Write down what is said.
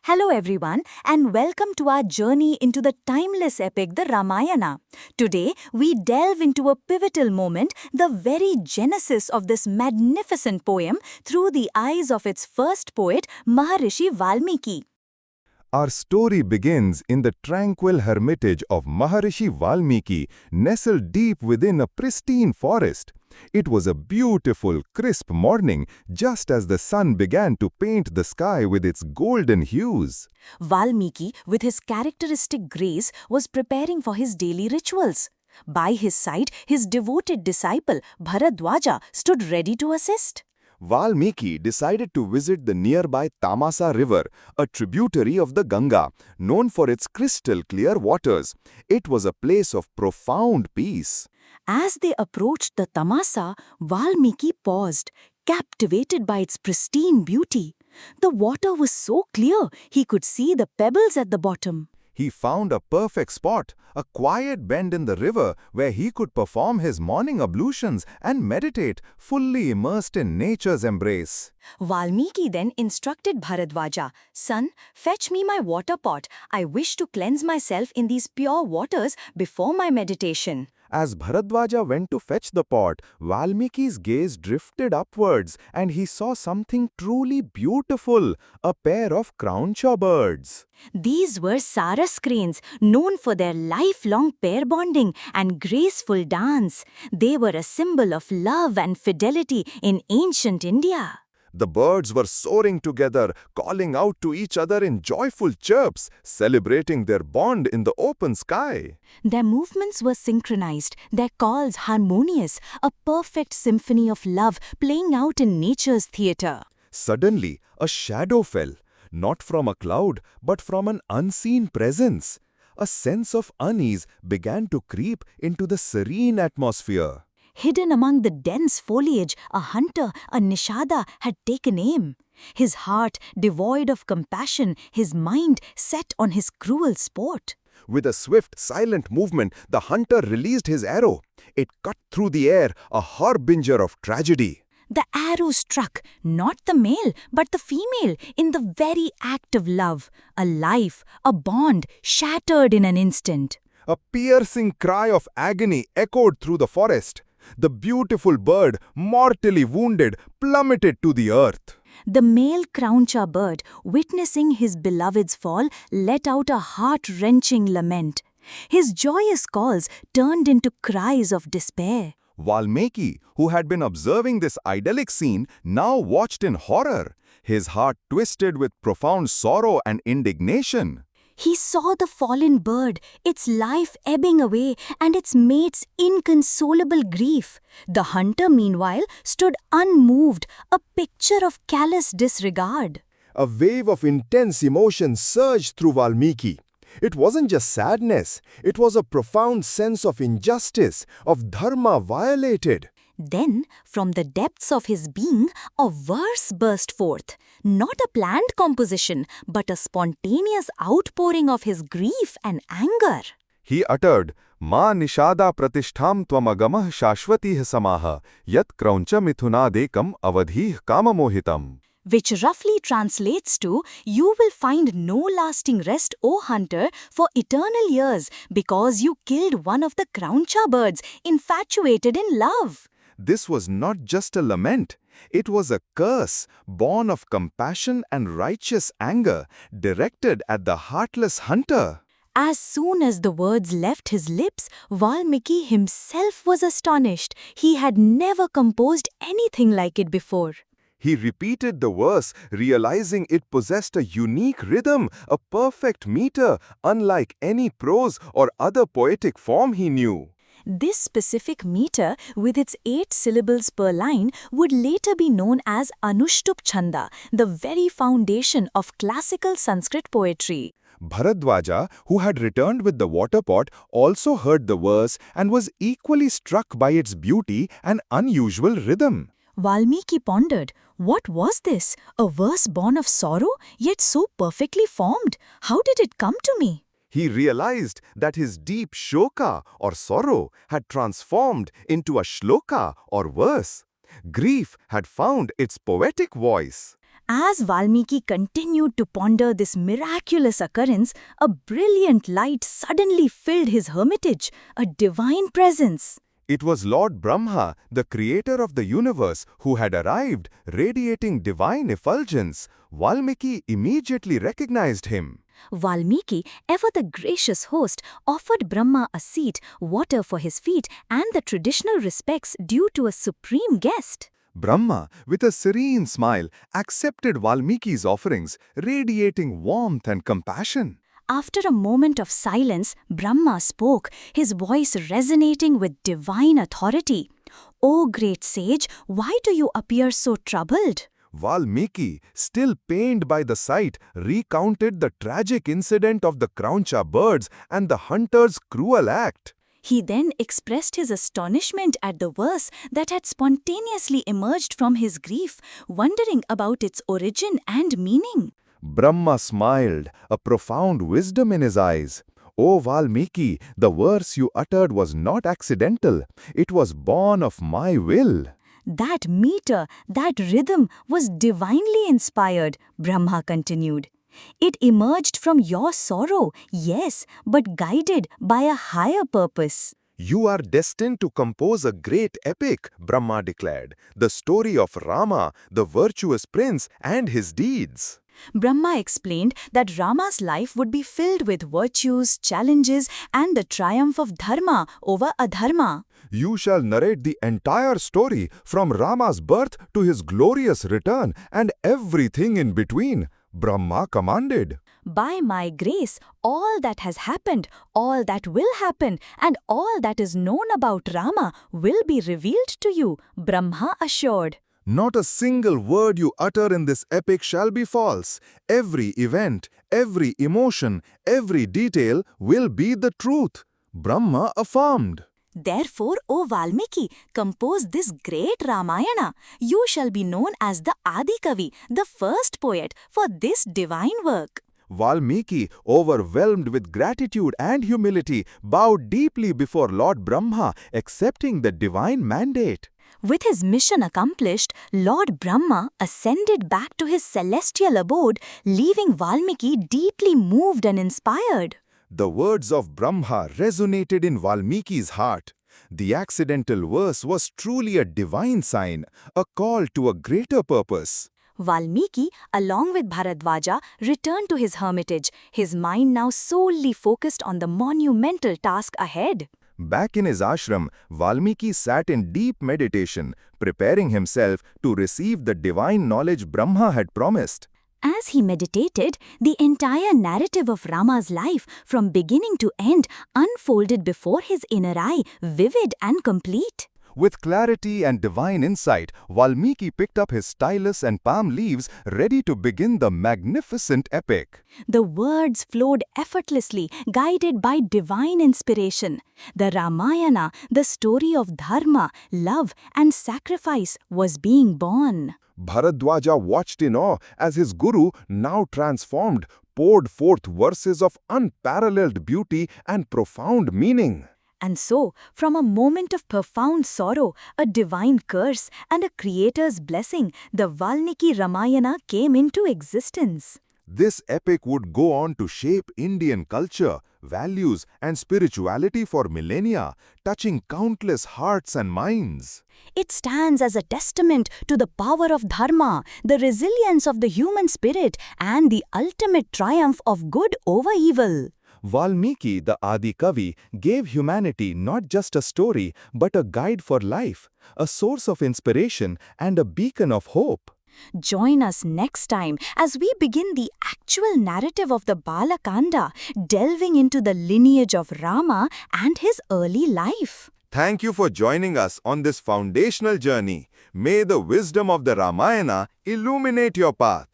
Hello everyone and welcome to our journey into the timeless epic, the Ramayana. Today, we delve into a pivotal moment, the very genesis of this magnificent poem through the eyes of its first poet, Maharishi Valmiki. Our story begins in the tranquil hermitage of Maharishi Valmiki, nestled deep within a pristine forest. It was a beautiful, crisp morning, just as the sun began to paint the sky with its golden hues. Valmiki, with his characteristic grace, was preparing for his daily rituals. By his side, his devoted disciple, Bharadwaja, stood ready to assist. Valmiki decided to visit the nearby Tamasa River, a tributary of the Ganga, known for its crystal-clear waters. It was a place of profound peace. As they approached the Tamasa, Valmiki paused, captivated by its pristine beauty. The water was so clear he could see the pebbles at the bottom. He found a perfect spot, a quiet bend in the river where he could perform his morning ablutions and meditate, fully immersed in nature's embrace. Valmiki then instructed Bharadwaja, "Son, fetch me my water pot. I wish to cleanse myself in these pure waters before my meditation." As Bharadwaja went to fetch the pot, Valmiki's gaze drifted upwards and he saw something truly beautiful, a pair of crownchaw birds. These were Saras cranes, known for their lifelong pair bonding and graceful dance. They were a symbol of love and fidelity in ancient India. The birds were soaring together, calling out to each other in joyful chirps, celebrating their bond in the open sky. Their movements were synchronized, their calls harmonious, a perfect symphony of love playing out in nature's theater. Suddenly, a shadow fell, not from a cloud, but from an unseen presence. A sense of unease began to creep into the serene atmosphere. Hidden among the dense foliage, a hunter, a Nishada, had taken aim. His heart devoid of compassion, his mind set on his cruel sport. With a swift, silent movement, the hunter released his arrow. It cut through the air, a harbinger of tragedy. The arrow struck not the male, but the female in the very act of love. A life, a bond, shattered in an instant. A piercing cry of agony echoed through the forest. The beautiful bird, mortally wounded, plummeted to the earth. The male crownchaw bird, witnessing his beloved's fall, let out a heart-wrenching lament. His joyous calls turned into cries of despair. Valmiki, who had been observing this idyllic scene, now watched in horror, his heart twisted with profound sorrow and indignation. He saw the fallen bird, its life ebbing away, and its mate's inconsolable grief. The hunter, meanwhile, stood unmoved, a picture of callous disregard. A wave of intense emotion surged through Valmiki. It wasn't just sadness, it was a profound sense of injustice, of dharma violated. Then, from the depths of his being, a verse burst forth. Not a planned composition, but a spontaneous outpouring of his grief and anger. He uttered, Ma nishada pratishtham twamagamah shashvatih samaha yat krauncha mithunadekam avadhih kamamohitam. Which roughly translates to, "You will find no lasting rest, O hunter, for eternal years, because you killed one of the crownchaw birds, infatuated in love." This was not just a lament. It was a curse, born of compassion and righteous anger, directed at the heartless hunter. As soon as the words left his lips, Valmiki himself was astonished. He had never composed anything like it before. He repeated the verse, realizing it possessed a unique rhythm, a perfect meter, unlike any prose or other poetic form he knew. This specific meter, with its 8 syllables per line, would later be known as Anushtup Chanda, the very foundation of classical Sanskrit poetry. Bharadwaja, who had returned with the water pot, also heard the verse and was equally struck by its beauty and unusual rhythm. Valmiki pondered, what was this? A verse born of sorrow, yet so perfectly formed? How did it come to me? He realized that his deep shoka, or sorrow, had transformed into a shloka, or verse. Grief had found its poetic voice. As Valmiki continued to ponder this miraculous occurrence, a brilliant light suddenly filled his hermitage, a divine presence. It was Lord Brahma, the creator of the universe, who had arrived, radiating divine effulgence. Valmiki immediately recognized him. Valmiki, ever the gracious host, offered Brahma a seat, water for his feet, and the traditional respects due to a supreme guest. Brahma, with a serene smile, accepted Valmiki's offerings, radiating warmth and compassion. After a moment of silence, Brahma spoke, his voice resonating with divine authority. "O great sage, why do you appear so troubled?" Valmiki, still pained by the sight, recounted the tragic incident of the Krauncha birds and the hunter's cruel act. He then expressed his astonishment at the verse that had spontaneously emerged from his grief, wondering about its origin and meaning. Brahma smiled, a profound wisdom in his eyes. "O Valmiki, the verse you uttered was not accidental. It was born of my will." That meter, that rhythm was divinely inspired, Brahma continued. It emerged from your sorrow, yes, but guided by a higher purpose. "You are destined to compose a great epic," Brahma declared, "the story of Rama, the virtuous prince, and his deeds." Brahma explained that Rama's life would be filled with virtues, challenges, and the triumph of dharma over adharma. "You shall narrate the entire story from Rama's birth to his glorious return and everything in between," Brahma commanded. "By my grace, all that has happened, all that will happen, and all that is known about Rama will be revealed to you," Brahma assured. "Not a single word you utter in this epic shall be false. Every event, every emotion, every detail will be the truth," Brahma affirmed. "Therefore, O Valmiki, compose this great Ramayana. You shall be known as the Adikavi, the first poet for this divine work." Valmiki, overwhelmed with gratitude and humility, bowed deeply before Lord Brahma, accepting the divine mandate. With his mission accomplished, Lord Brahma ascended back to his celestial abode, leaving Valmiki deeply moved and inspired. The words of Brahma resonated in Valmiki's heart. The accidental verse was truly a divine sign, a call to a greater purpose. Valmiki, along with Bharadwaja, returned to his hermitage, his mind now solely focused on the monumental task ahead. Back in his ashram, Valmiki sat in deep meditation, preparing himself to receive the divine knowledge Brahma had promised. As he meditated, the entire narrative of Rama's life, from beginning to end, unfolded before his inner eye, vivid and complete. With clarity and divine insight, Valmiki picked up his stylus and palm leaves, ready to begin the magnificent epic. The words flowed effortlessly, guided by divine inspiration. The Ramayana, the story of dharma, love, and sacrifice, was being born. Bharadwaja watched in awe as his guru, now transformed, poured forth verses of unparalleled beauty and profound meaning. And so, from a moment of profound sorrow, a divine curse, and a creator's blessing, the Valmiki Ramayana came into existence. This epic would go on to shape Indian culture, values, and spirituality for millennia, touching countless hearts and minds. It stands as a testament to the power of dharma, the resilience of the human spirit, and the ultimate triumph of good over evil. Valmiki, the Adi Kavi, gave humanity not just a story, but a guide for life, a source of inspiration, and a beacon of hope. Join us next time as we begin the actual narrative of the Balakanda, delving into the lineage of Rama and his early life. Thank you for joining us on this foundational journey. May the wisdom of the Ramayana illuminate your path.